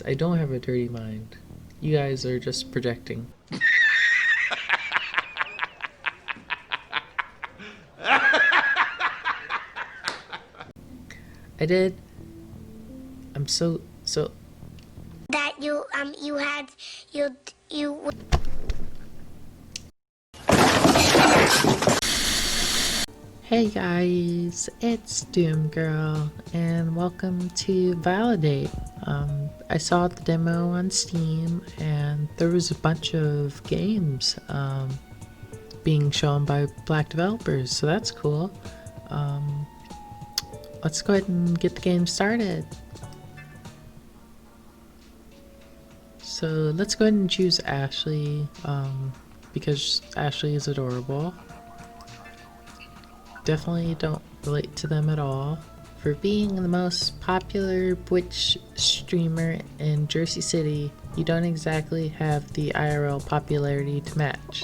I don't have a dirty mind. You guys are just projecting. I did. I'm so. That you had you. Hey guys, it's Doomgirl, and welcome to Validate. I saw the demo on Steam, and there was a bunch of games being shown by Black developers, so that's cool. Let's go ahead and get the game started. So let's go ahead and choose Ashley, because Ashley is adorable. Definitely don't relate to them at all. For being the most popular Twitch streamer in Jersey City, you don't exactly have the IRL popularity to match.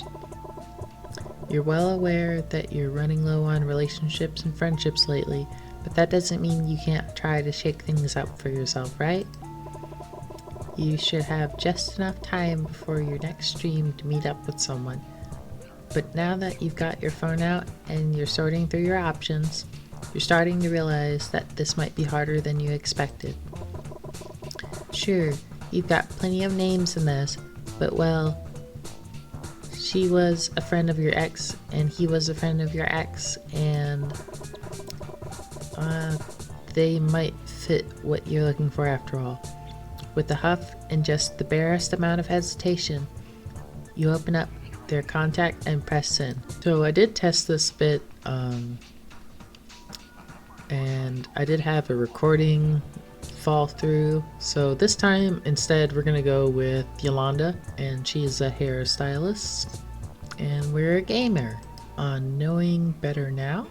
You're well aware that you're running low on relationships and friendships lately, but that doesn't mean you can't try to shake things up for yourself, right? You should have just enough time before your next stream to meet up with someone. But now that you've got your phone out and you're sorting through your options, you're starting to realize that this might be harder than you expected. Sure, you've got plenty of names in this, but well, she was a friend of your ex, and he was a friend of your ex, and they might fit what you're looking for after all. With a huff and just the barest amount of hesitation, you open up their contact and press send. So I did test this bit, and I did have a recording fall through. So this time instead we're gonna go with Yolanda, and she's a hairstylist, and we're a gamer. On Knowing Better Now?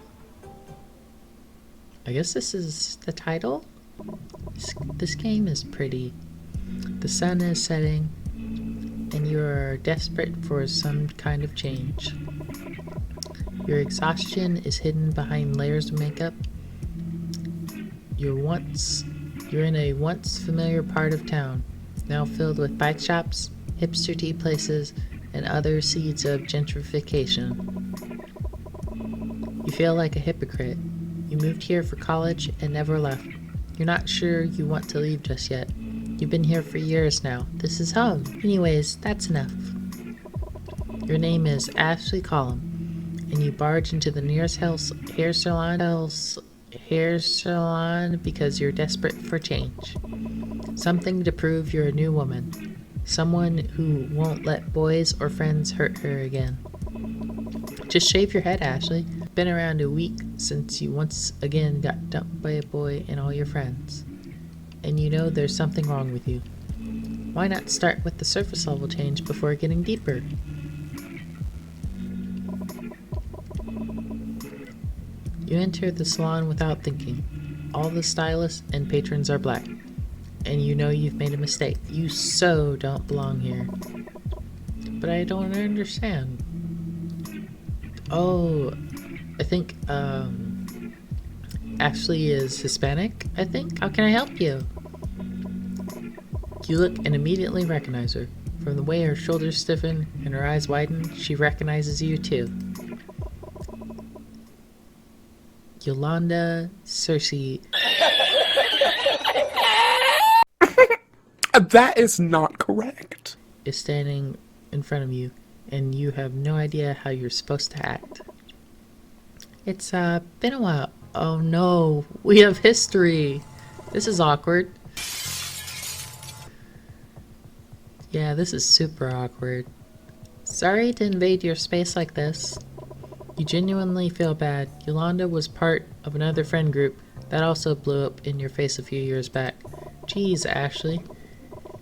I guess this is the title? This game is pretty. The sun is setting, and you are desperate for some kind of change. Your exhaustion is hidden behind layers of makeup. You're in a once familiar part of town, now filled with bike shops, hipster tea places, and other seeds of gentrification. You feel like a hypocrite. You moved here for college and never left. You're not sure you want to leave just yet. You've been here for years now. This is home. Anyways, that's enough. Your name is Ashley Collum, and you barge into the nearest hair salon because you're desperate for change. Something to prove you're a new woman. Someone who won't let boys or friends hurt her again. Just shave your head, Ashley. Been around a week since you once again got dumped by a boy and all your friends. And you know there's something wrong with you. Why not start with the surface level change before getting deeper? You enter the salon without thinking. All the stylists and patrons are black, and you know you've made a mistake. You so don't belong here. But I don't understand. Oh, I think, Ashley is Hispanic, I think. How can I help you? You look and immediately recognize her. From the way her shoulders stiffen and her eyes widen, she recognizes you too. Yolanda Cersei. That is not correct. Is standing in front of you, and you have no idea how you're supposed to act. It's been a while. Oh no, we have history. This is awkward. Yeah, this is super awkward. Sorry to invade your space like this. You genuinely feel bad. Yolanda was part of another friend group that also blew up in your face a few years back. Geez, Ashley.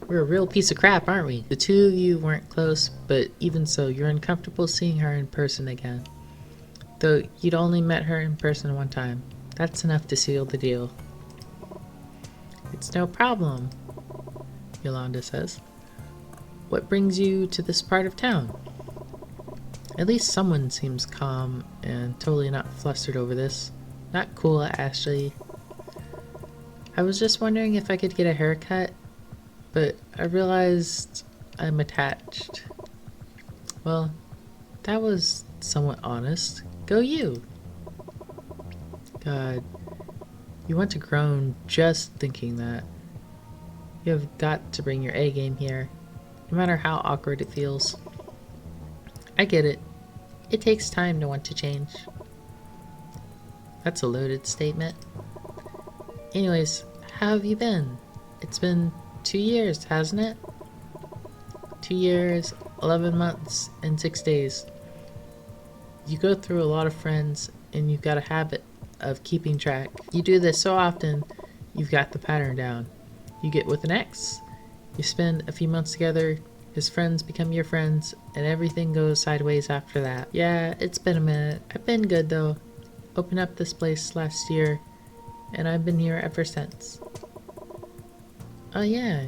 We're a real piece of crap, aren't we? The two of you weren't close, but even so, you're uncomfortable seeing her in person again. Though you'd only met her in person one time. That's enough to seal the deal. It's no problem, Yolanda says. What brings you to this part of town? At least someone seems calm and totally not flustered over this. Not cool, Ashley. I was just wondering if I could get a haircut. but I realized I'm attached. Well, that was somewhat honest. Go you! God, you want to groan just thinking that. You have got to bring your A game here, no matter how awkward it feels. I get it. It takes time to want to change. That's a loaded statement. Anyways, how have you been? It's been 2 years, hasn't it? 2 years, 11 months, and 6 days. You go through a lot of friends, and you've got a habit of keeping track. You do this so often, you've got the pattern down. You get with an ex, you spend a few months together, his friends become your friends, and everything goes sideways after that. Yeah, it's been a minute. I've been good though. Opened up this place last year, and I've been here ever since. Oh yeah,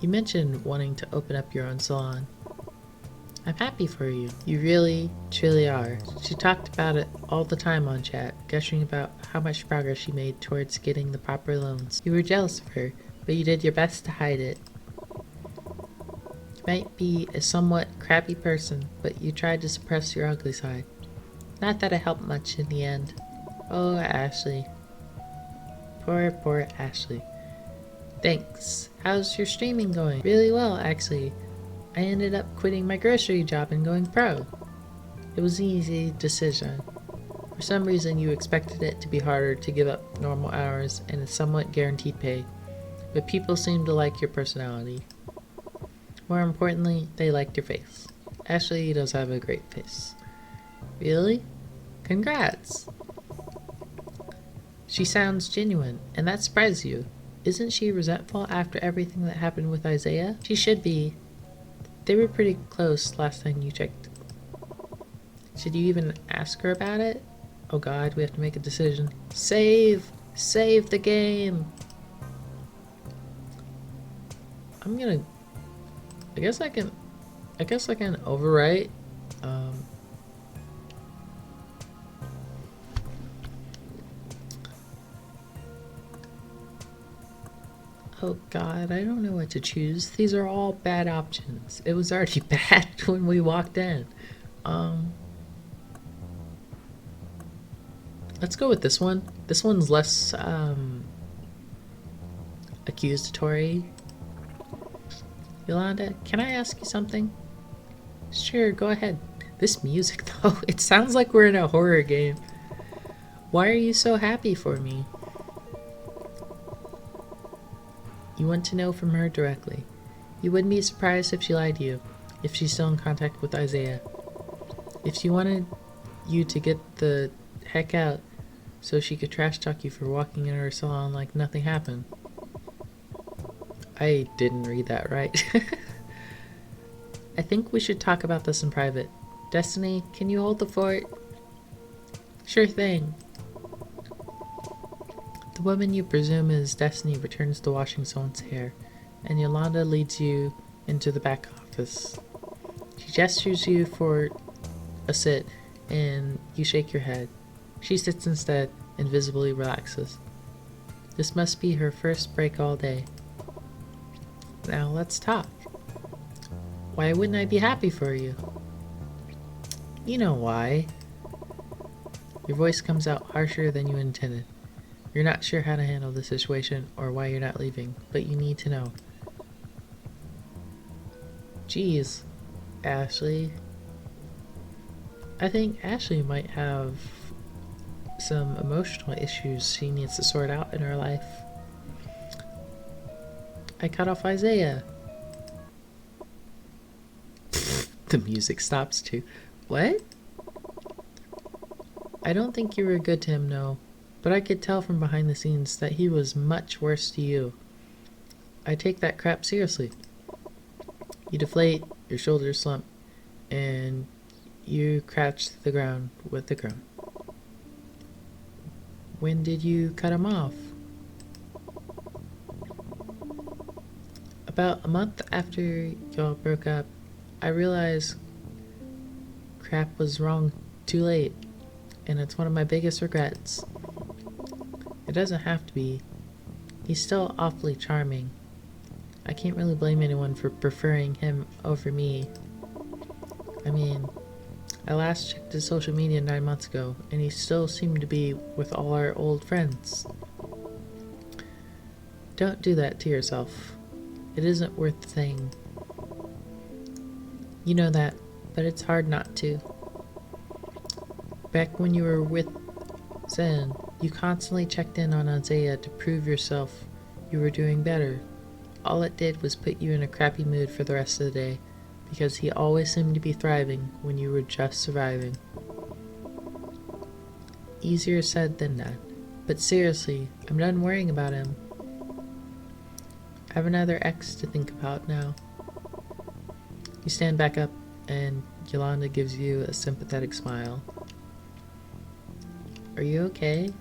you mentioned wanting to open up your own salon. I'm happy for you. You really, truly are. She talked about it all the time on chat, gushing about how much progress she made towards getting the proper loans. You were jealous of her, but you did your best to hide it. You might be a somewhat crappy person, but you tried to suppress your ugly side. Not that it helped much in the end. Oh, Ashley. Poor Ashley. Thanks. How's your streaming going? Really well, actually. I ended up quitting my grocery job and going pro. It was an easy decision. For some reason you expected it to be harder to give up normal hours and a somewhat guaranteed pay, but people seemed to like your personality. More importantly, they liked your face. Ashley does have a great face. Really? Congrats! She sounds genuine, and that surprises you. Isn't she resentful after everything that happened with Isaiah? She should be. They were pretty close last time you checked. Should you even ask her about it? Oh god, we have to make a decision. Save! Save the game! I'm gonna... I guess I can overwrite. Oh god, I don't know what to choose. These are all bad options. It was already bad when we walked in. Let's go with this one. This one's less accusatory. Yolanda, can I ask you something? Sure, go ahead. This music though, it sounds like we're in a horror game. Why are you so happy for me? You want to know from her directly. You wouldn't be surprised if she lied to you, if she's still in contact with Isaiah. If she wanted you to get the heck out so she could trash talk you for walking in her salon like nothing happened. I didn't read that right. I think we should talk about this in private. Destiny, can you hold the fort? Sure thing. The woman you presume is Destiny returns to washing someone's hair, and Yolanda leads you into the back office. She gestures you for a sit, and you shake your head. She sits instead and visibly relaxes. This must be her first break all day. Now let's talk. Why wouldn't I be happy for you? You know why. Your voice comes out harsher than you intended. You're not sure how to handle the situation or why you're not leaving, but you need to know. Geez, Ashley. I think Ashley might have some emotional issues she needs to sort out in her life. I cut off Isaiah. The music stops too. What? I don't think you were good to him, no. But I could tell from behind the scenes that he was much worse to you. I take that crap seriously. You deflate, your shoulders slump, and you crouch to the ground with the groan. When did you cut him off? About a month after y'all broke up, I realized crap was wrong too late, and it's one of my biggest regrets. It doesn't have to be. He's still awfully charming. I can't really blame anyone for preferring him over me. I mean, I last checked his social media 9 months ago, and he still seemed to be with all our old friends. Don't do that to yourself. It isn't worth the thing. You know that, but it's hard not to. Back when you were with Zen, you constantly checked in on Isaiah to prove yourself you were doing better. All it did was put you in a crappy mood for the rest of the day, because he always seemed to be thriving when you were just surviving. Easier said than done. But seriously, I'm done worrying about him. I have another ex to think about now. You stand back up, and Yolanda gives you a sympathetic smile. Are you okay?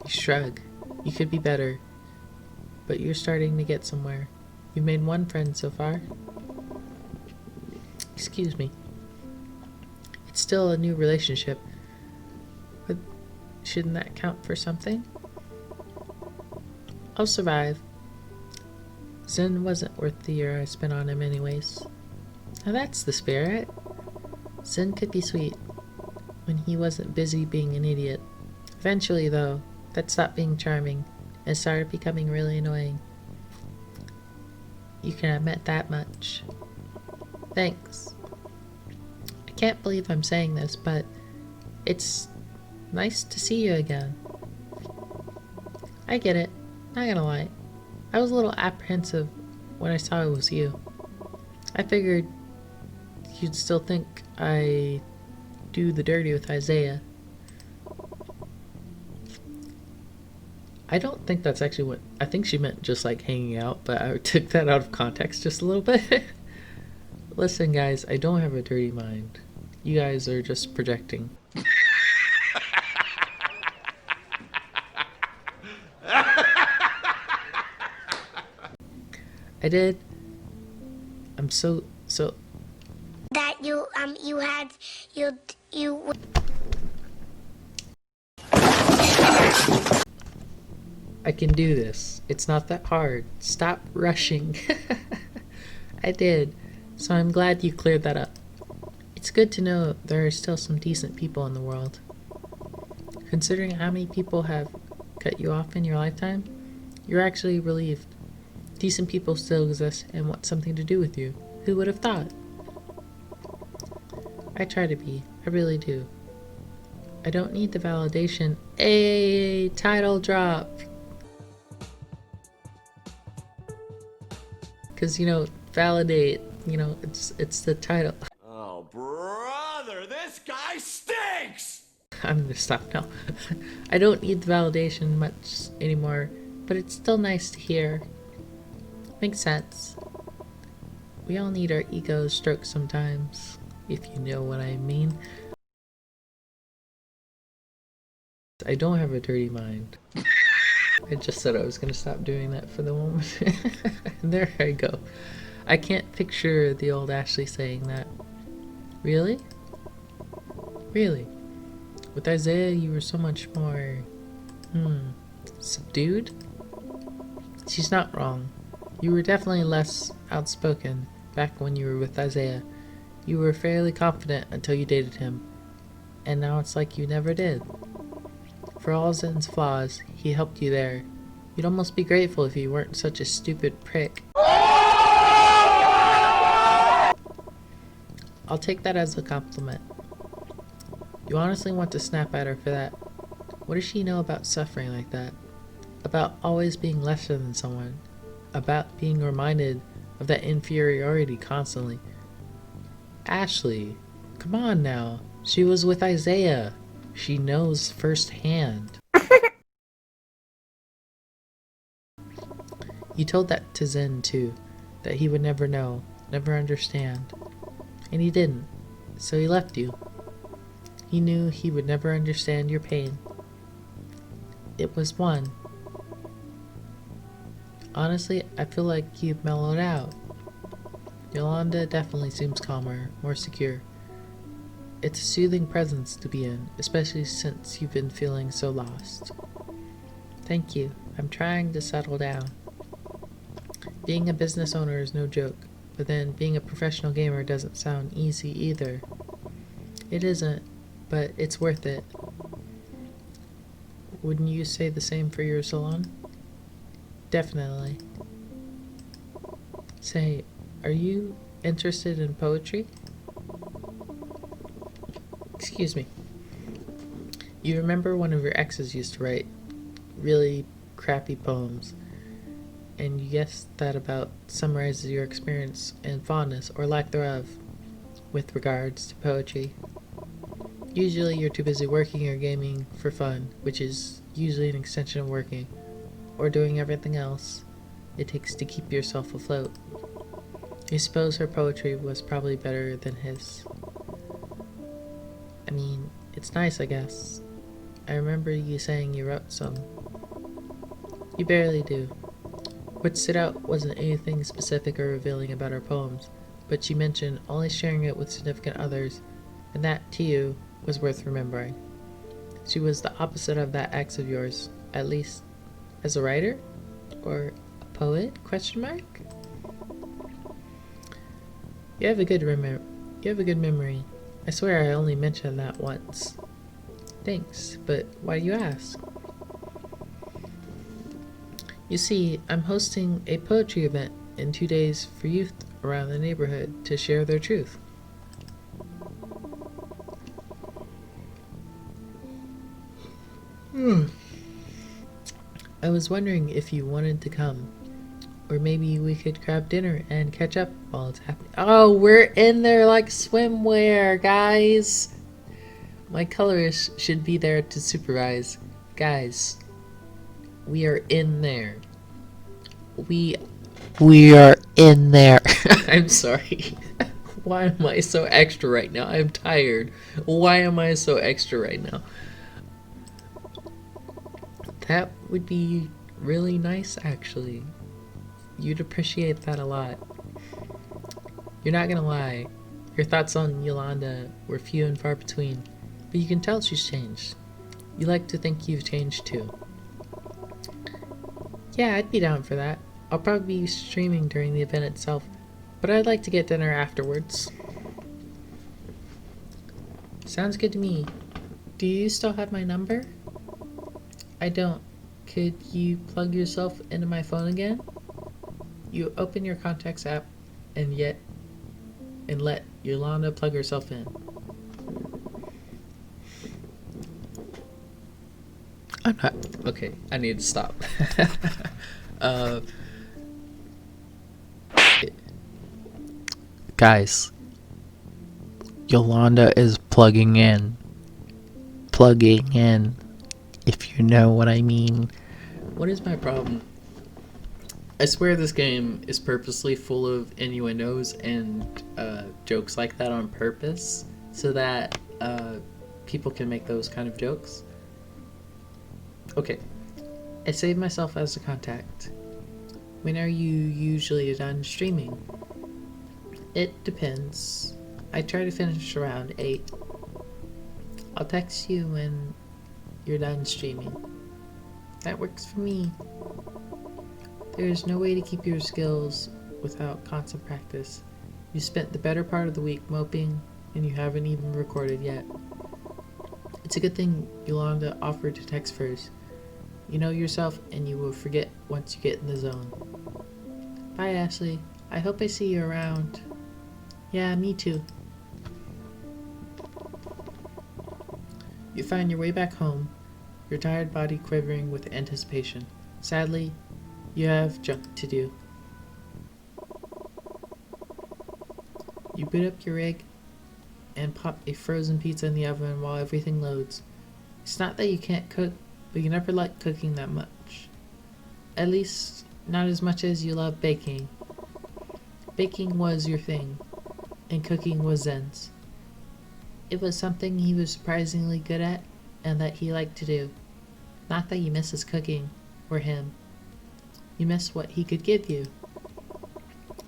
You shrug. You could be better. But you're starting to get somewhere. You've made one friend so far. Excuse me. It's still a new relationship. But shouldn't that count for something? I'll survive. Zen wasn't worth the year I spent on him anyways. Now that's the spirit. Zen could be sweet when he wasn't busy being an idiot. Eventually, though, that stopped being charming and started becoming really annoying. You can admit that much. Thanks. I can't believe I'm saying this, but it's nice to see you again. I get it. Not gonna lie. I was a little apprehensive when I saw it was you. I figured you'd still think I do the dirty with Isaiah. I don't think that's actually what... I think she meant just like hanging out, but I took that out of context just a little bit. Listen guys, I don't have a dirty mind. You guys are just projecting. I did. I'm so... That you I can do this. It's not that hard. Stop rushing. I did. So I'm glad you cleared that up. It's good to know there are still some decent people in the world. Considering how many people have cut you off in your lifetime, you're actually relieved. Decent people still exist and want something to do with you. Who would have thought? I try to be. I really do. I don't need the validation. A title drop. Because, you know, validate, you know, it's the title. Oh, brother, this guy stinks! I'm gonna stop now. I don't need the validation much anymore, but it's still nice to hear. Makes sense. We all need our egos stroked sometimes, if you know what I mean. I don't have a dirty mind. I just said I was gonna stop doing that for the moment. There I go. I can't picture the old Ashley saying that. Really? Really? With Isaiah, you were so much more... subdued? She's not wrong. You were definitely less outspoken back when you were with Isaiah. You were fairly confident until you dated him. And now it's like you never did. For all Zen's flaws, he helped you there. You'd almost be grateful if he weren't such a stupid prick. I'll take that as a compliment. You honestly want to snap at her for that. What does she know about suffering like that? About always being lesser than someone? About being reminded of that inferiority constantly? Ashley, come on now. She was with Isaiah. She knows firsthand. You told that to Zen too, that he would never know, never understand. And he didn't, so he left you. He knew he would never understand your pain. It was one. Honestly, I feel like you've mellowed out. Yolanda definitely seems calmer, more secure. It's a soothing presence to be in, especially since you've been feeling so lost. Thank you. I'm trying to settle down. Being a business owner is no joke, but then being a professional gamer doesn't sound easy either. It isn't, but it's worth it. Wouldn't you say the same for your salon? Definitely. Say, are you interested in poetry? Excuse me. You remember one of your exes used to write really crappy poems, and you guessed that about summarizes your experience and fondness, or lack thereof, with regards to poetry. Usually you're too busy working or gaming for fun, which is usually an extension of working, or doing everything else it takes to keep yourself afloat. I suppose her poetry was probably better than his. I mean, it's nice, I guess. I remember you saying you wrote some. You barely do. What stood out wasn't anything specific or revealing about her poems, but she mentioned only sharing it with significant others, and that, to you, was worth remembering. She was the opposite of that ex of yours, at least as a writer? Or a poet? Question mark? You have a good memory. I swear I only mentioned that once. Thanks, but why do you ask? You see, I'm hosting a poetry event in 2 days for youth around the neighborhood to share their truth. I was wondering if you wanted to come. Or maybe we could grab dinner and catch up while it's happening. Oh, we're in there like swimwear, guys! My colorist should be there to supervise. Guys, we are in there. We are in there. I'm sorry. Why am I so extra right now? I'm tired. Why am I so extra right now? That would be really nice, actually. You'd appreciate that a lot. You're not gonna lie. Your thoughts on Yolanda were few and far between, but you can tell she's changed. You like to think you've changed too. Yeah, I'd be down for that. I'll probably be streaming during the event itself, but I'd like to get dinner afterwards. Sounds good to me. Do you still have my number? I don't. Could you plug yourself into my phone again? You open your contacts app and let Yolanda plug herself in. I'm not. Okay, I need to stop. Guys, Yolanda is plugging in. Plugging in, if you know what I mean. What is my problem? I swear this game is purposely full of innuendos and jokes like that on purpose, so that people can make those kind of jokes. Okay, I saved myself as a contact. When are you usually done streaming? It depends. I try to finish around 8. I'll text you when you're done streaming. That works for me. There is no way to keep your skills without constant practice. You spent the better part of the week moping, and you haven't even recorded yet. It's a good thing Yolanda offered to text first. You know yourself, and you will forget once you get in the zone. Bye, Ashley. I hope I see you around. Yeah, me too. You find your way back home, your tired body quivering with anticipation. Sadly, you have junk to do. You boot up your rig and pop a frozen pizza in the oven while everything loads. It's not that you can't cook, but you never liked cooking that much. At least, not as much as you love baking. Baking was your thing, and cooking was Zen's. It was something he was surprisingly good at, and that he liked to do. Not that you miss his cooking, or him. You miss what he could give you.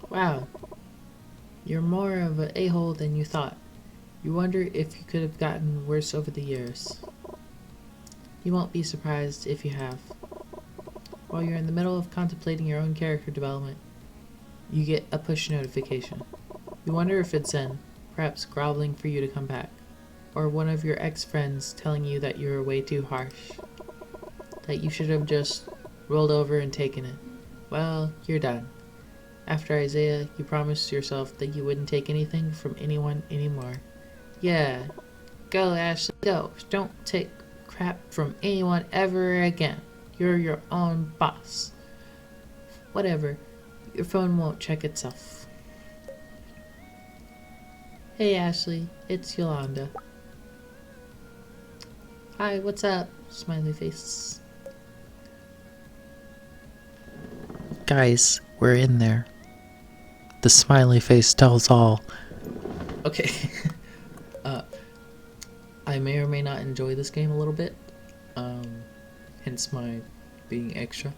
Wow. You're more of an a-hole than you thought. You wonder if you could have gotten worse over the years. You won't be surprised if you have. While you're in the middle of contemplating your own character development, You get a push notification. You wonder if it's Zen, perhaps groveling for you to come back, or one of your ex-friends telling you that you were way too harsh, that you should have just rolled over and taken it. Well, you're done. After Isaiah, you promised yourself that you wouldn't take anything from anyone anymore. Yeah, go Ashley, go. Don't take crap from anyone ever again. You're your own boss. Whatever, your phone won't check itself. Hey Ashley, it's Yolanda. Hi, what's up? Smiley face. Guys, we're in there. The smiley face tells all. Okay. I may or may not enjoy this game a little bit. Hence my being extra.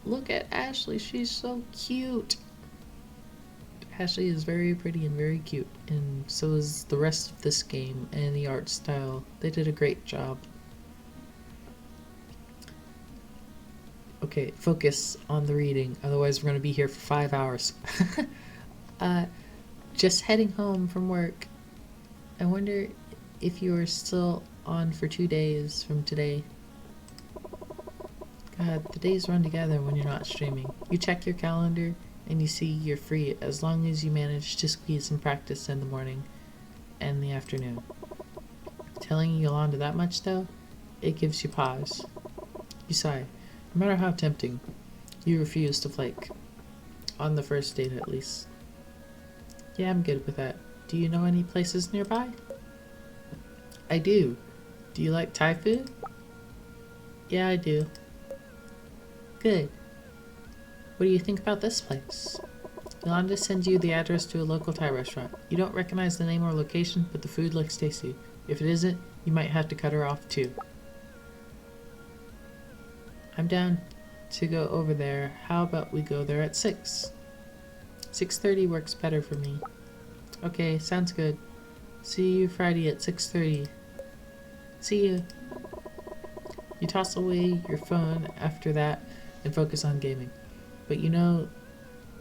Look at Ashley, she's so cute. Ashley is very pretty and very cute, and so is the rest of this game and the art style. They did a great job. Okay, focus on the reading, otherwise we're going to be here for 5 hours. Just heading home from work. I wonder if you are still on for 2 days from today. God, the days run together when you're not streaming. You check your calendar and you see you're free as long as you manage to squeeze some practice in the morning and the afternoon. Telling Yolanda that much though, it gives you pause. You sigh. No matter how tempting, you refuse to flake. On the first date at least. Yeah, I'm good with that. Do you know any places nearby? I do. Do you like Thai food? Yeah, I do. Good. What do you think about this place? Yolanda sends you the address to a local Thai restaurant. You don't recognize the name or location, but the food looks tasty. If it isn't, you might have to cut her off too. I'm down to go over there. How about we go there at 6? 6:30 works better for me. Okay, sounds good. See you Friday at 6:30. See you. You toss away your phone after that and focus on gaming. But you know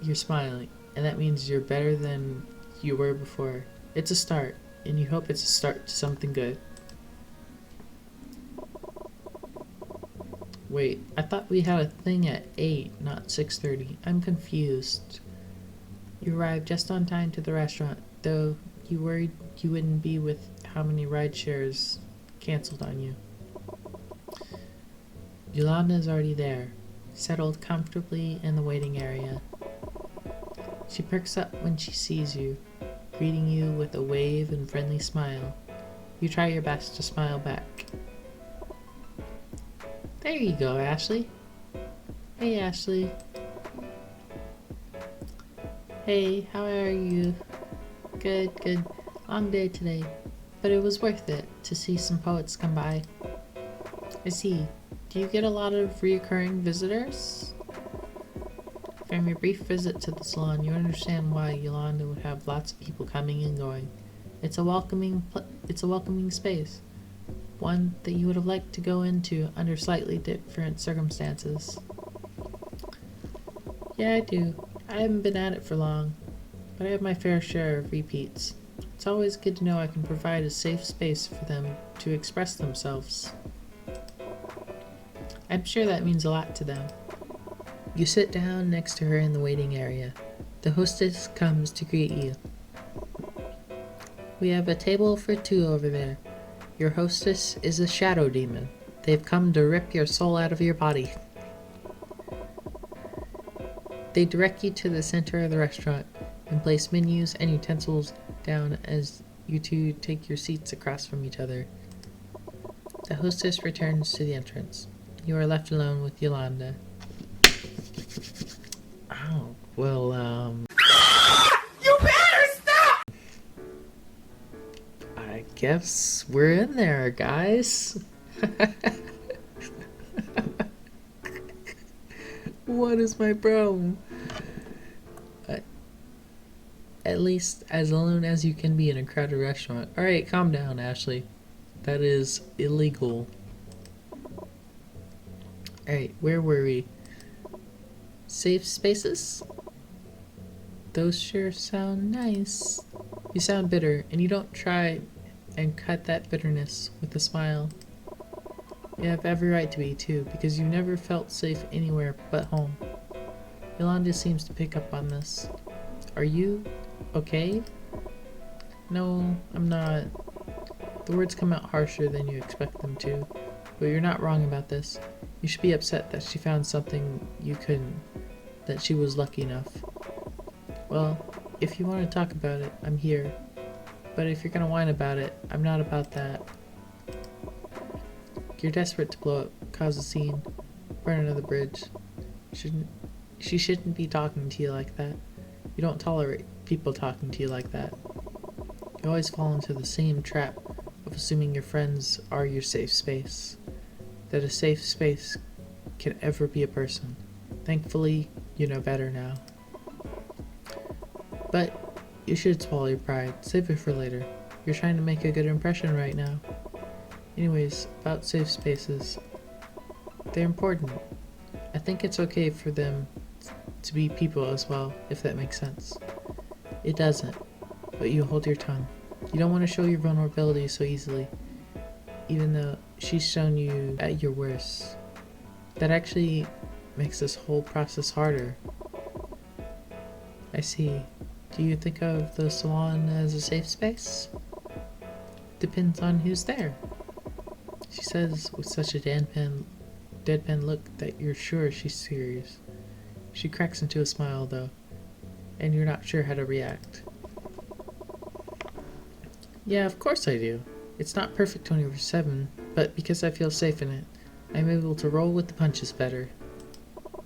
you're smiling, and that means you're better than you were before. It's a start, and you hope it's a start to something good. Wait, I thought we had a thing at 8, not 6:30. I'm confused. You arrived just on time to the restaurant, though you worried you wouldn't be with how many ride shares canceled on you. Yolanda's already there, settled comfortably in the waiting area. She perks up when she sees you, greeting you with a wave and friendly smile. You try your best to smile back. There you go, Ashley. Hey, Ashley. Hey, how are you? Good, good. Long day today, but it was worth it to see some poets come by. I see. Do you get a lot of reoccurring visitors? From your brief visit to the salon, you understand why Yolanda would have lots of people coming and going. It's a welcoming space. One that you would have liked to go into under slightly different circumstances. Yeah, I do. I haven't been at it for long, but I have my fair share of repeats. It's always good to know I can provide a safe space for them to express themselves. I'm sure that means a lot to them. You sit down next to her in the waiting area. The hostess comes to greet you. We have a table for 2 over there. Your hostess is a shadow demon. They've come to rip your soul out of your body. They direct you to the center of the restaurant and place menus and utensils down as you two take your seats across from each other. The hostess returns to the entrance. You are left alone with Yolanda. Oh, well, You better stop! I guess we're in there, guys. What is my problem? At least as alone as you can be in a crowded restaurant. Alright, calm down, Ashley. That is illegal. Alright, where were we? Safe spaces? Those sure sound nice. You sound bitter, and you don't try and cut that bitterness with a smile. You have every right to be, too, because you never felt safe anywhere but home. Yolanda seems to pick up on this. Are you okay? No, I'm not. The words come out harsher than you expect them to, but you're not wrong about this. You should be upset that she found something you couldn't, that she was lucky enough. Well, if you want to talk about it, I'm here. But if you're gonna whine about it, I'm not about that. You're desperate to blow up, cause a scene, burn another bridge. She shouldn't be talking to you like that. You don't tolerate people talking to you like that. You always fall into the same trap of assuming your friends are your safe space. That a safe space can ever be a person. Thankfully, you know better now. But you should swallow your pride. Save it for later. You're trying to make a good impression right now. Anyways, about safe spaces. They're important. I think it's okay for them to be people as well, if that makes sense. It doesn't, but you hold your tongue. You don't want to show your vulnerability so easily, even though she's shown you at your worst. That actually makes this whole process harder. I see. Do you think of the salon as a safe space? Depends on who's there. She says with such a deadpan look that you're sure she's serious. She cracks into a smile though, and you're not sure how to react. Yeah, of course I do. It's not perfect 24/7, but because I feel safe in it, I'm able to roll with the punches better.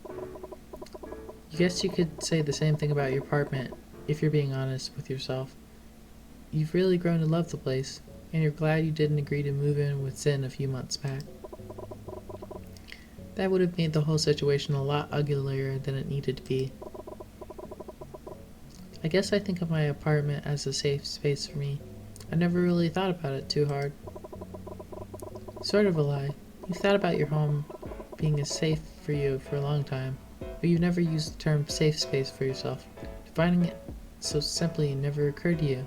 I guess you could say the same thing about your apartment, if you're being honest with yourself. You've really grown to love the place, and you're glad you didn't agree to move in with Zen a few months back. That would have made the whole situation a lot uglier than it needed to be. I guess I think of my apartment as a safe space for me. I never really thought about it too hard. Sort of a lie. You've thought about your home being as safe for you for a long time, but you've never used the term safe space for yourself. Defining it so simply never occurred to you.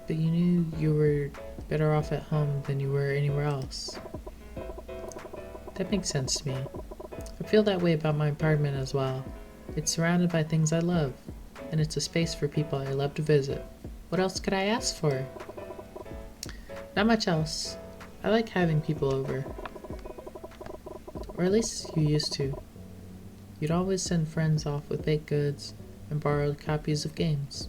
But you knew you were better off at home than you were anywhere else. That makes sense to me. I feel that way about my apartment as well. It's surrounded by things I love, and it's a space for people I love to visit. What else could I ask for? Not much else. I like having people over. Or at least you used to. You'd always send friends off with baked goods and borrowed copies of games.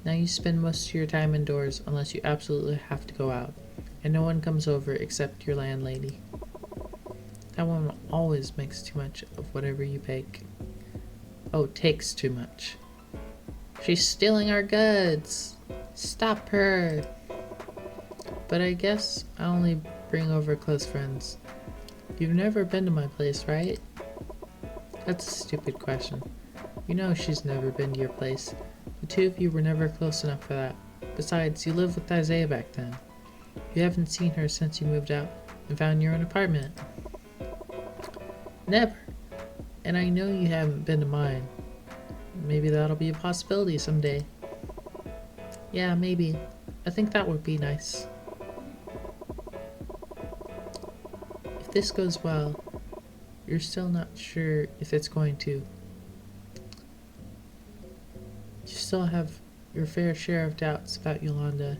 Now you spend most of your time indoors unless you absolutely have to go out, and no one comes over except your landlady. That one always makes too much of whatever you bake. Oh, takes too much. She's stealing our goods! Stop her! But I guess I only bring over close friends. You've never been to my place, right? That's a stupid question. You know she's never been to your place. The two of you were never close enough for that. Besides, you lived with Isaiah back then. You haven't seen her since you moved out and found your own apartment. Never. And I know you haven't been to mine. Maybe that'll be a possibility someday. Yeah, maybe. I think that would be nice. If this goes well, you're still not sure if it's going to. You still have your fair share of doubts about Yolanda,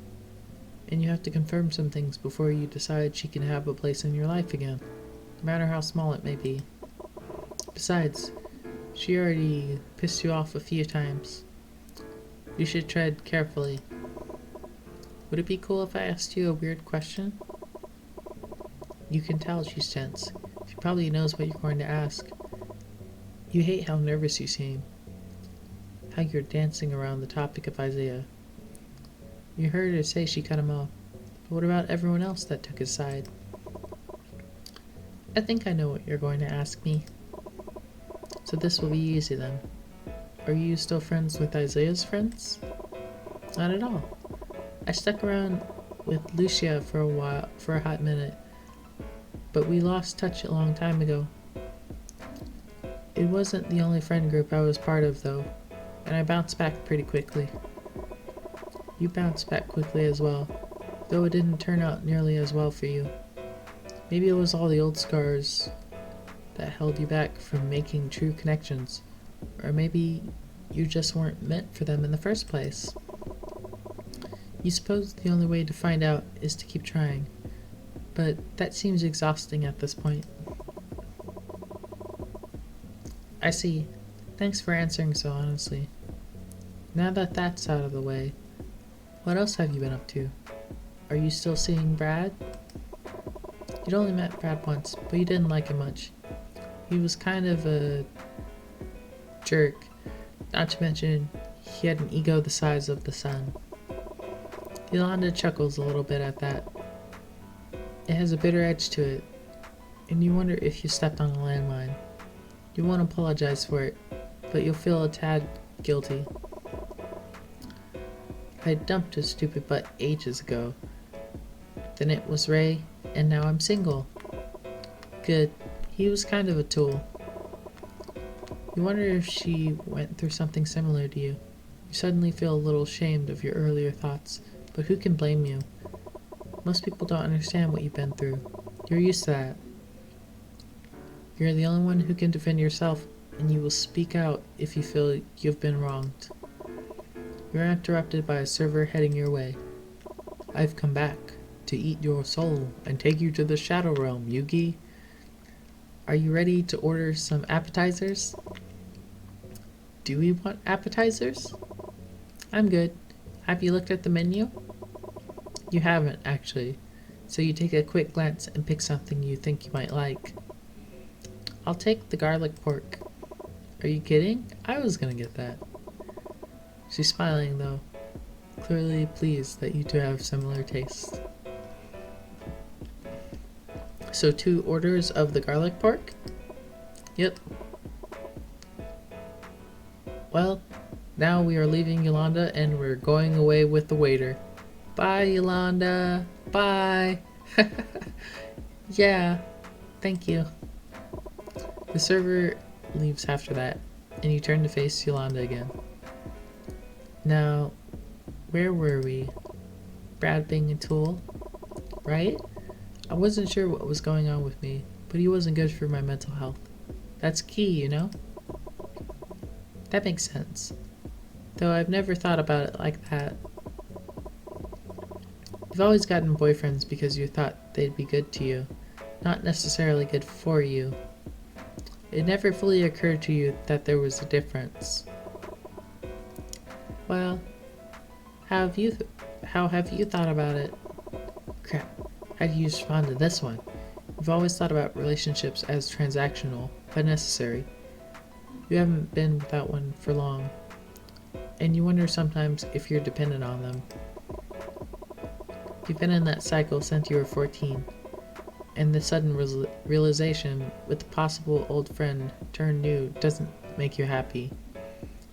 and you have to confirm some things before you decide she can have a place in your life again, no matter how small it may be. Besides, she already pissed you off a few times. You should tread carefully. Would it be cool if I asked you a weird question? You can tell she's tense. She probably knows what you're going to ask. You hate how nervous you seem. How you're dancing around the topic of Isaiah. You heard her say she cut him off. But what about everyone else that took his side? I think I know what you're going to ask me. So this will be easy then. Are you still friends with Isaiah's friends? Not at all. I stuck around with Lucia for a hot minute, but we lost touch a long time ago. It wasn't the only friend group I was part of though. and I bounced back pretty quickly. You bounced back quickly as well, though it didn't turn out nearly as well for you. Maybe it was all the old scars that held you back from making true connections, or maybe you just weren't meant for them in the first place. You suppose the only way to find out is to keep trying, but that seems exhausting at this point. I see. Thanks for answering so honestly. Now that that's out of the way, what else have you been up to? Are you still seeing Brad? You'd only met Brad once, but you didn't like him much. He was kind of a jerk, not to mention he had an ego the size of the sun. Yolanda chuckles a little bit at that. It has a bitter edge to it, and you wonder if you stepped on a landmine. You won't apologize for it, but you'll feel a tad guilty. I dumped his stupid butt ages ago. Then it was Ray, and now I'm single. Good. He was kind of a tool. You wonder if she went through something similar to you. You suddenly feel a little ashamed of your earlier thoughts, but who can blame you? Most people don't understand what you've been through. You're used to that. You're the only one who can defend yourself, and you will speak out if you feel you've been wronged. You're interrupted by a server heading your way. I've come back to eat your soul and take you to the Shadow Realm, Yugi. Are you ready to order some appetizers? Do we want appetizers? I'm good. Have you looked at the menu? You haven't, actually. So you take a quick glance and pick something you think you might like. I'll take the garlic pork. Are you kidding? I was gonna get that. She's smiling though, clearly pleased that you two have similar tastes. So 2 orders of the garlic pork? Yep. Well, now we are leaving Yolanda and we're going away with the waiter. Bye, Yolanda. Bye. Yeah, thank you. The server leaves after that, and you turn to face Yolanda again. Now, where were we? Brad being a tool, right? I wasn't sure what was going on with me, but he wasn't good for my mental health. That's key, you know? That makes sense. Though I've never thought about it like that. You've always gotten boyfriends because you thought they'd be good to you, not necessarily good for you. It never fully occurred to you that there was a difference. Well, how have you thought about it? Crap, how do you respond to this one? You've always thought about relationships as transactional, but necessary. You haven't been without one for long, and you wonder sometimes if you're dependent on them. You've been in that cycle since you were 14, and the sudden realization with the possible old friend turned new doesn't make you happy.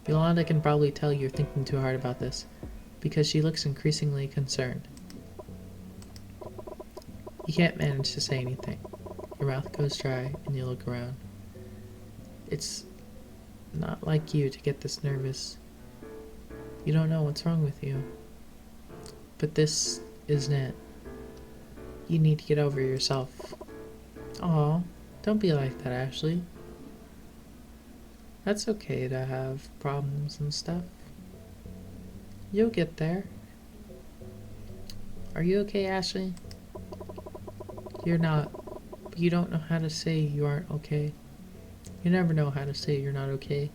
Yolanda can probably tell you're thinking too hard about this, because she looks increasingly concerned. You can't manage to say anything. Your mouth goes dry, and you look around. It's not like you to get this nervous. You don't know what's wrong with you. But this isn't it. You need to get over yourself. Aw, don't be like that, Ashley. That's okay to have problems and stuff. You'll get there. Are you okay, Ashley? You're not, but you don't know how to say you aren't okay. You never know how to say you're not okay.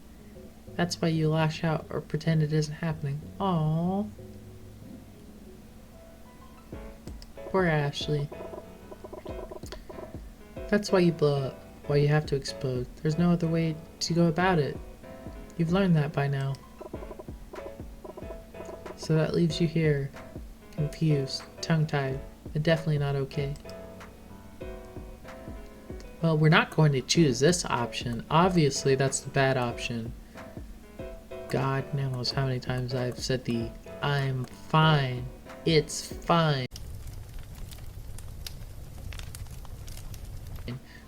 That's why you lash out or pretend it isn't happening. Aww. Poor Ashley. That's why you blow up. Why you have to explode. There's no other way to go about it. You've learned that by now. So that leaves you here, confused, tongue-tied, and definitely not okay. Well, we're not going to choose this option. Obviously, that's the bad option. God knows how many times I've said the I'm fine. It's fine.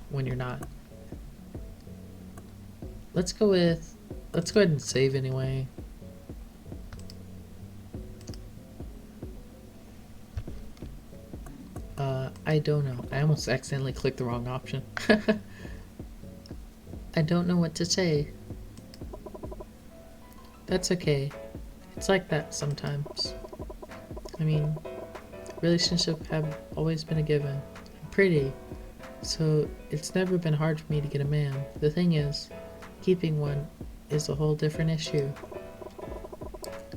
When you're not. Let's go ahead and save anyway. I don't know. I almost accidentally clicked the wrong option. I don't know what to say. That's okay. It's like that sometimes. I mean, relationships have always been a given. I'm pretty, so it's never been hard for me to get a man. The thing is, keeping one is a whole different issue.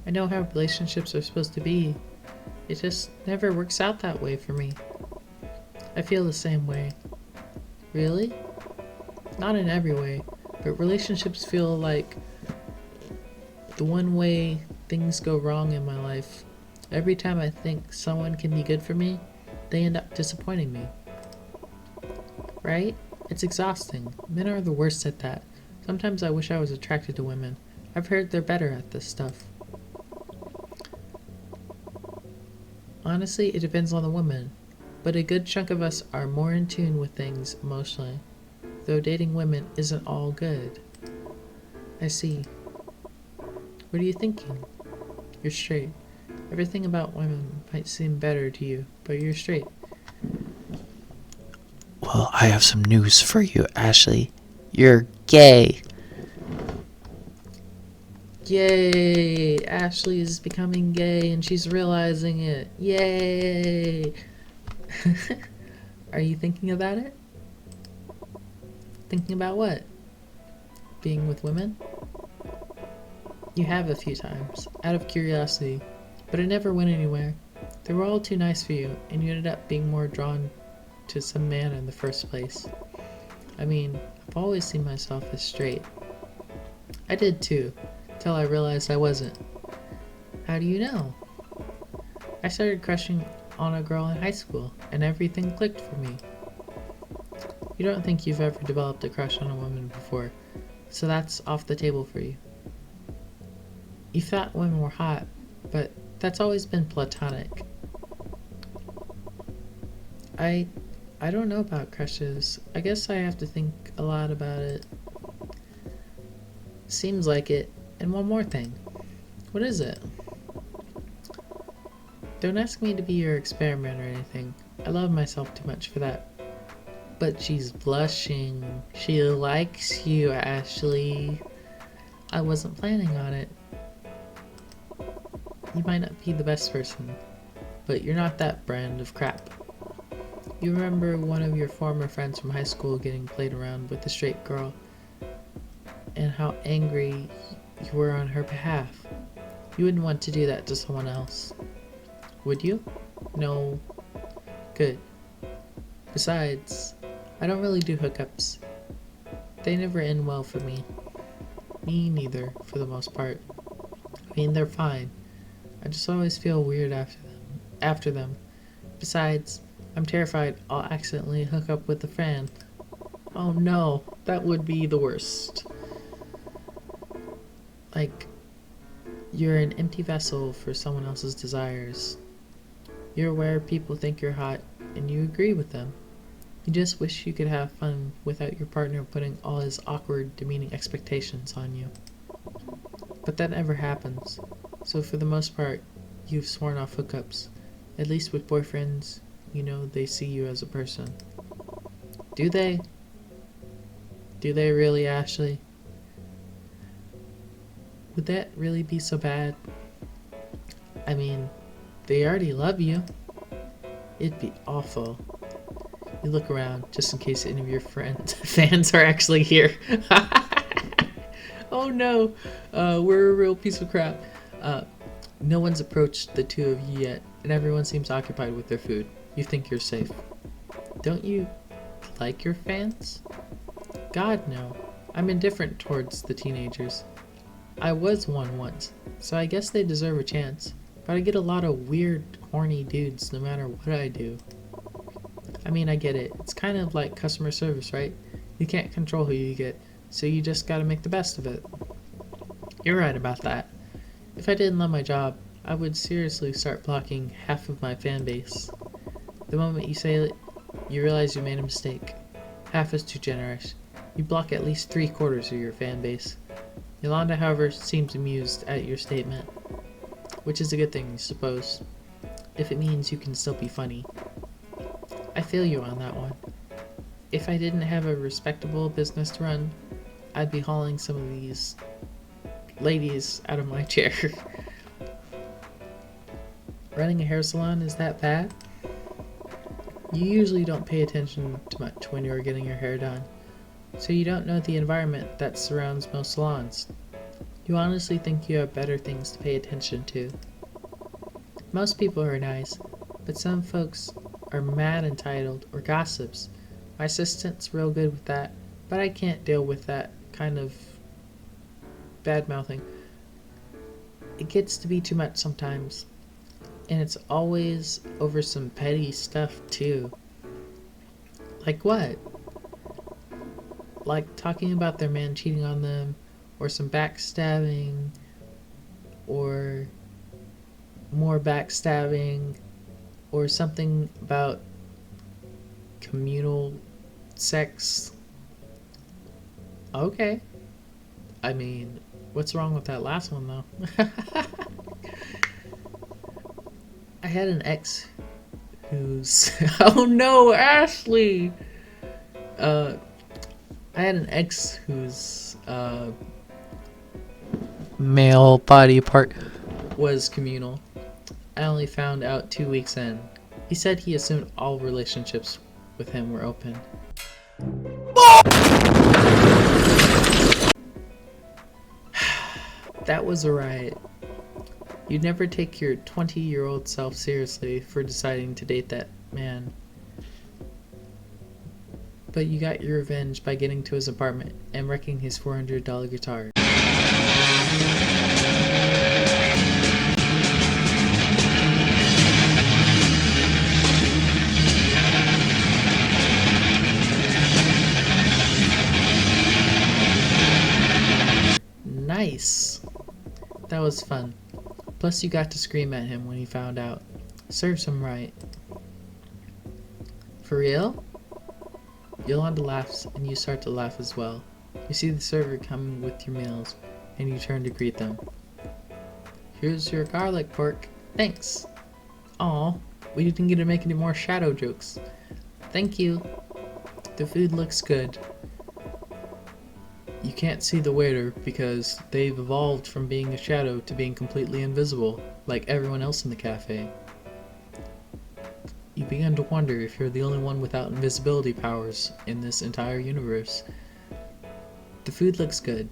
I know how relationships are supposed to be. It just never works out that way for me. I feel the same way. Really? Not in every way, but relationships feel like the one way things go wrong in my life. Every time I think someone can be good for me, they end up disappointing me. Right? It's exhausting. Men are the worst at that. Sometimes I wish I was attracted to women. I've heard they're better at this stuff. Honestly, it depends on the woman, but a good chunk of us are more in tune with things emotionally, though dating women isn't all good. I see. What are you thinking? You're straight. Everything about women might seem better to you, but you're straight. Well, I have some news for you, Ashley. You're gay. Yay! Ashley is becoming gay and she's realizing it. Yay! Are you thinking about it? Thinking about what? Being with women? You have a few times, out of curiosity, but it never went anywhere. They were all too nice for you, and you ended up being more drawn to some man in the first place. I mean, I've always seen myself as straight. I did too, till I realized I wasn't. How do you know? I started crushing on a girl in high school, and everything clicked for me. You don't think you've ever developed a crush on a woman before, so that's off the table for you. You thought women were hot, but that's always been platonic. I don't know about crushes. I guess I have to think a lot about it. Seems like it. And one more thing. What is it? Don't ask me to be your experiment or anything. I love myself too much for that. But she's blushing. She likes you, Ashley. I wasn't planning on it. You might not be the best person, but you're not that brand of crap. You remember one of your former friends from high school getting played around with a straight girl, and how angry you were on her behalf. You wouldn't want to do that to someone else. Would you? No. Good. Besides, I don't really do hookups. They never end well for me. Me neither, for the most part. I mean, they're fine. I just always feel weird after them. Besides, I'm terrified I'll accidentally hook up with a fan. Oh no, that would be the worst. Like, you're an empty vessel for someone else's desires. You're aware people think you're hot, and you agree with them. You just wish you could have fun without your partner putting all his awkward, demeaning expectations on you. But that never happens. So for the most part, you've sworn off hookups. At least with boyfriends, you know they see you as a person. Do they? Do they really, Ashley? Would that really be so bad? I mean, they already love you. It'd be awful. You look around just in case any of your fans are actually here. Oh no, we're a real piece of crap. No one's approached the two of you yet, and everyone seems occupied with their food. You think you're safe. Don't you like your fans? God, no. I'm indifferent towards the teenagers. I was one once, so I guess they deserve a chance. But I get a lot of weird, horny dudes no matter what I do. I mean, I get it. It's kind of like customer service, right? You can't control who you get, so you just gotta make the best of it. You're right about that. If I didn't love my job, I would seriously start blocking half of my fan base. The moment you say it, you realize you made a mistake. Half is too generous. You block at least 3/4 of your fan base. Yolanda, however, seems amused at your statement, which is a good thing, I suppose, if it means you can still be funny. I feel you on that one. If I didn't have a respectable business to run, I'd be hauling some of these ladies out of my chair. Running a hair salon is that bad? You usually don't pay attention to much when you're getting your hair done, so you don't know the environment that surrounds most salons. You honestly think you have better things to pay attention to. Most people are nice, but some folks are mad entitled or gossips. My assistant's real good with that, but I can't deal with that kind of bad mouthing. It gets to be too much sometimes, and it's always over some petty stuff too. Like what? Like talking about their man cheating on them, or some backstabbing, or more backstabbing, or something about communal sex. Okay. I mean, what's wrong with that last one though? I had an ex who's oh no, Ashley! I had an ex whose male body part was communal. I only found out 2 weeks in. He said he assumed all relationships with him were open. That was a riot. You'd never take your 20-year-old self seriously for deciding to date that man. But you got your revenge by getting to his apartment and wrecking his $400 guitar. Nice! That was fun. Plus you got to scream at him when he found out. Serves him right. For real? Yolanda laughs and you start to laugh as well. You see the server coming with your meals and you turn to greet them. Here's your garlic pork. Thanks. Aw, we didn't get to make any more shadow jokes. Thank you. The food looks good. You can't see the waiter because they've evolved from being a shadow to being completely invisible, like everyone else in the cafe. You begin to wonder if you're the only one without invisibility powers in this entire universe. The food looks good,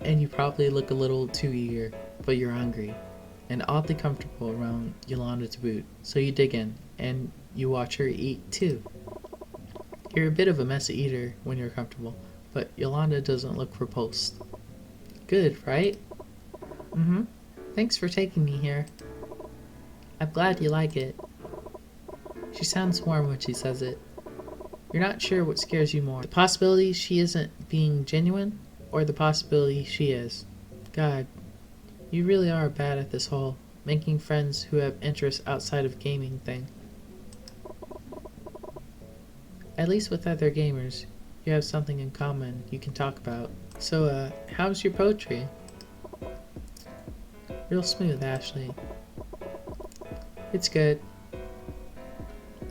and you probably look a little too eager, but you're hungry, and oddly comfortable around Yolanda to boot, so you dig in, and you watch her eat too. You're a bit of a messy eater when you're comfortable, but Yolanda doesn't look repulsed. Good, right? Mm-hmm. Thanks for taking me here. I'm glad you like it. She sounds warm when she says it. You're not sure what scares you more, the possibility she isn't being genuine, or the possibility she is. God, you really are bad at this whole making friends who have interests outside of gaming thing. At least with other gamers, you have something in common you can talk about. So, how's your poetry? Real smooth, Ashley. It's good.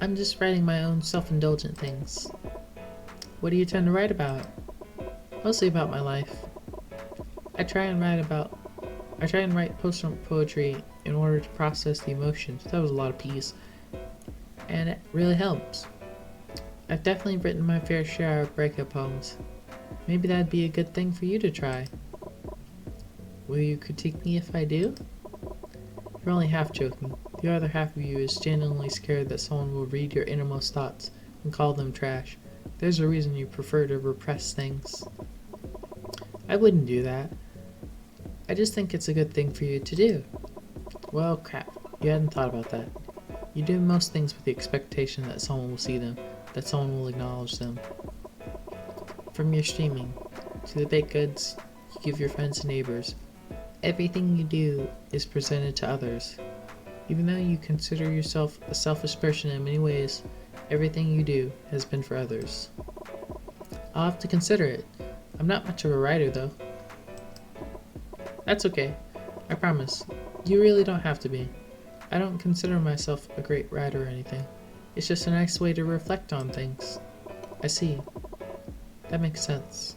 I'm just writing my own self-indulgent things. What do you tend to write about? Mostly about my life. I try and write poetry in order to process the emotions. That was a lot of P's. And it really helps. I've definitely written my fair share of breakup poems. Maybe that'd be a good thing for you to try. Will you critique me if I do? You're only half joking. The other half of you is genuinely scared that someone will read your innermost thoughts and call them trash. There's a reason you prefer to repress things. I wouldn't do that. I just think it's a good thing for you to do. Well, crap. You hadn't thought about that. You do most things with the expectation that someone will see them, that someone will acknowledge them. From your streaming, to the baked goods you give your friends and neighbors, everything you do is presented to others. Even though you consider yourself a selfish person in many ways, everything you do has been for others. I'll have to consider it. I'm not much of a writer, though. That's okay. I promise. You really don't have to be. I don't consider myself a great writer or anything. It's just a nice way to reflect on things. I see. That makes sense.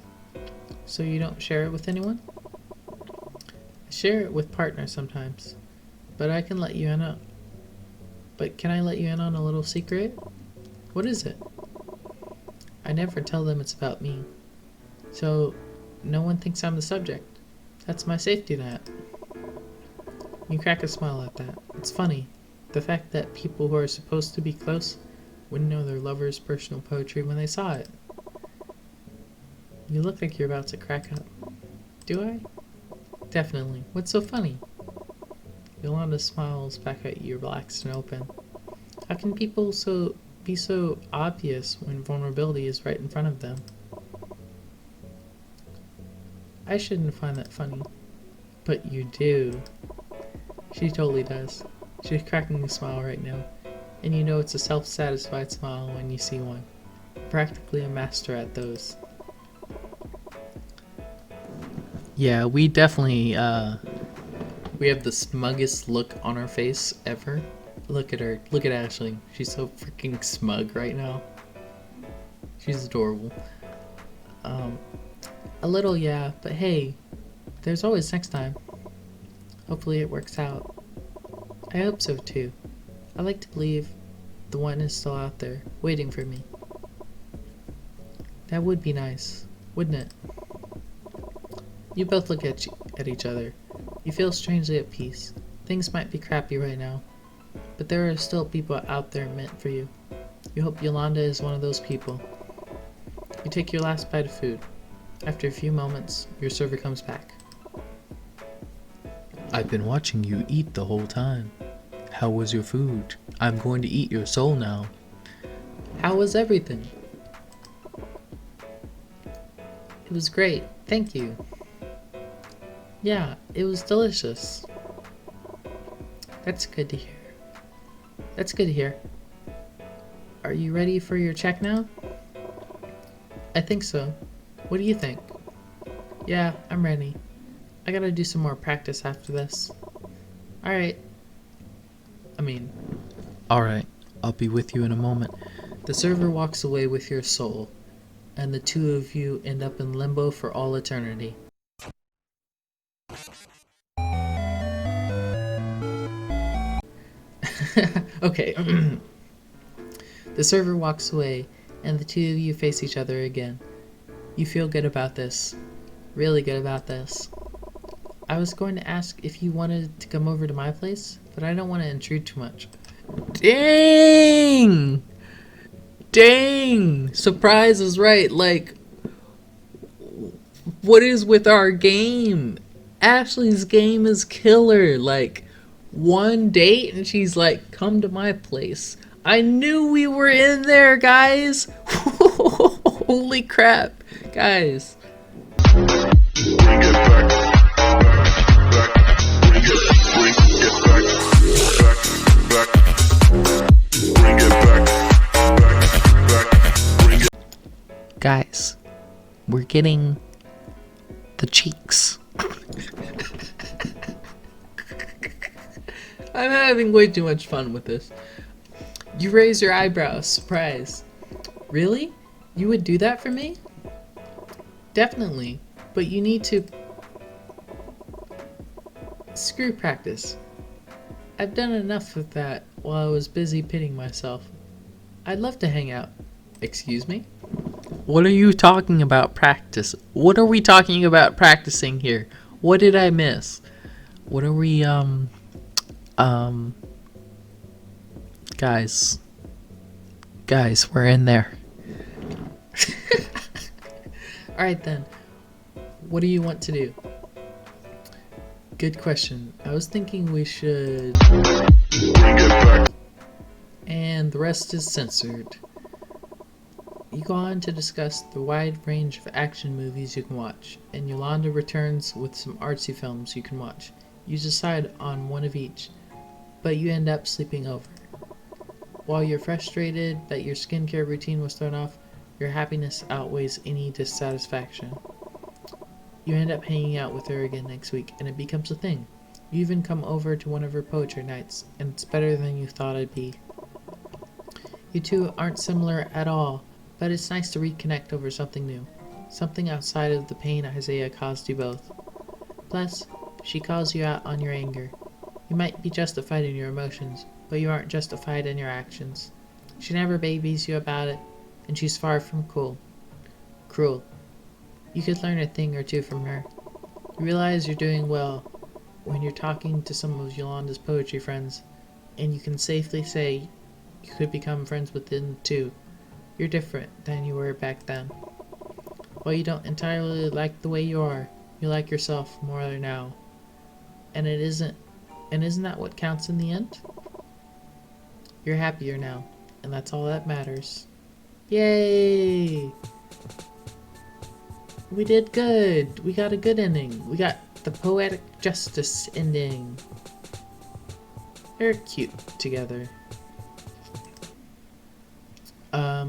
So you don't share it with anyone? I share it with partners sometimes, but I can let you in on. But can I let you in on a little secret? What is it? I never tell them it's about me, so no one thinks I'm the subject. That's my safety net. You crack a smile at that. It's funny. The fact that people who are supposed to be close wouldn't know their lover's personal poetry when they saw it. You look like you're about to crack up. Do I? Definitely. What's so funny? Yolanda smiles back at you, relaxed and open. How can people be so obvious when vulnerability is right in front of them? I shouldn't find that funny. But you do. She totally does. She's cracking a smile right now. And you know it's a self-satisfied smile when you see one. Practically a master at those. Yeah, we definitely, we have the smuggest look on our face ever. Look at her. Look at Ashley. She's so freaking smug right now. She's adorable. A little, yeah, but hey, there's always next time. Hopefully it works out. I hope so too. I like to believe the one is still out there, waiting for me. That would be nice, wouldn't it? You both look at each other. You feel strangely at peace. Things might be crappy right now, but there are still people out there meant for you. You hope Yolanda is one of those people. You take your last bite of food. After a few moments, your server comes back. I've been watching you eat the whole time. How was your food? I'm going to eat your soul now. How was everything? It was great, thank you. Yeah, it was delicious. That's good to hear. That's good to hear. Are you ready for your check now? I think so. What do you think? Yeah, I'm ready. I gotta do some more practice after this. Alright. Alright, I'll be with you in a moment. The server walks away with your soul, and the two of you end up in limbo for all eternity. Okay. The server walks away, and the two of you face each other again. You feel good about this. Really good about this. I was going to ask if you wanted to come over to my place, but I don't want to intrude too much. Dang! Dang! Surprise is right. Like, what is with our game? Ashley's game is killer. Like, one date and she's like, come to my place. I knew we were in there, guys. Holy crap, guys. Guys, we're getting the cheeks. I'm having way too much fun with this. You raise your eyebrows, surprise. Really? You would do that for me? Definitely, but you need to... Screw practice. I've done enough of that while I was busy pitting myself. I'd love to hang out. Excuse me? What are you talking about practice? What are we talking about practicing here? What did I miss? What are we, Guys, we're in there. Alright then. What do you want to do? Good question. I was thinking we should... And the rest is censored. You go on to discuss the wide range of action movies you can watch, and Yolanda returns with some artsy films you can watch. You decide on one of each, but you end up sleeping over. While you're frustrated that your skincare routine was thrown off, your happiness outweighs any dissatisfaction. You end up hanging out with her again next week, and it becomes a thing. You even come over to one of her poetry nights, and it's better than you thought it'd be. You two aren't similar at all, but it's nice to reconnect over something new. Something outside of the pain Isaiah caused you both. Plus, she calls you out on your anger. You might be justified in your emotions, but you aren't justified in your actions. She never babies you about it, and she's far from cruel. You could learn a thing or two from her. You realize you're doing well when you're talking to some of Yolanda's poetry friends, and you can safely say you could become friends with them too. You're different than you were back then. While you don't entirely like the way you are, you like yourself more now. And isn't that what counts in the end? You're happier now, and that's all that matters. Yay! We did good. We got a good ending. We got the poetic justice ending. They're cute together.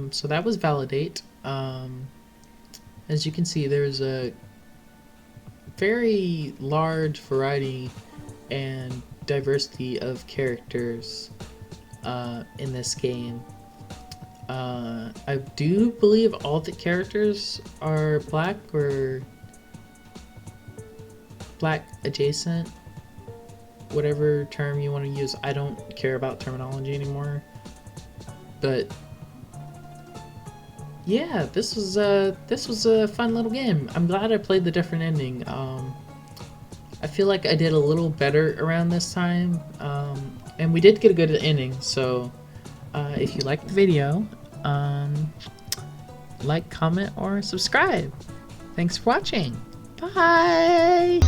So that was Validate. As you can see, there's a very large variety and diversity of characters in this game. I do believe all the characters are black or black adjacent, whatever term you want to use. I don't care about terminology anymore, but yeah, this was a fun little game. I'm glad I played the different ending. I feel like I did a little better around this time, and we did get a good ending. So if you liked the video, like, comment, or subscribe. Thanks for watching. Bye!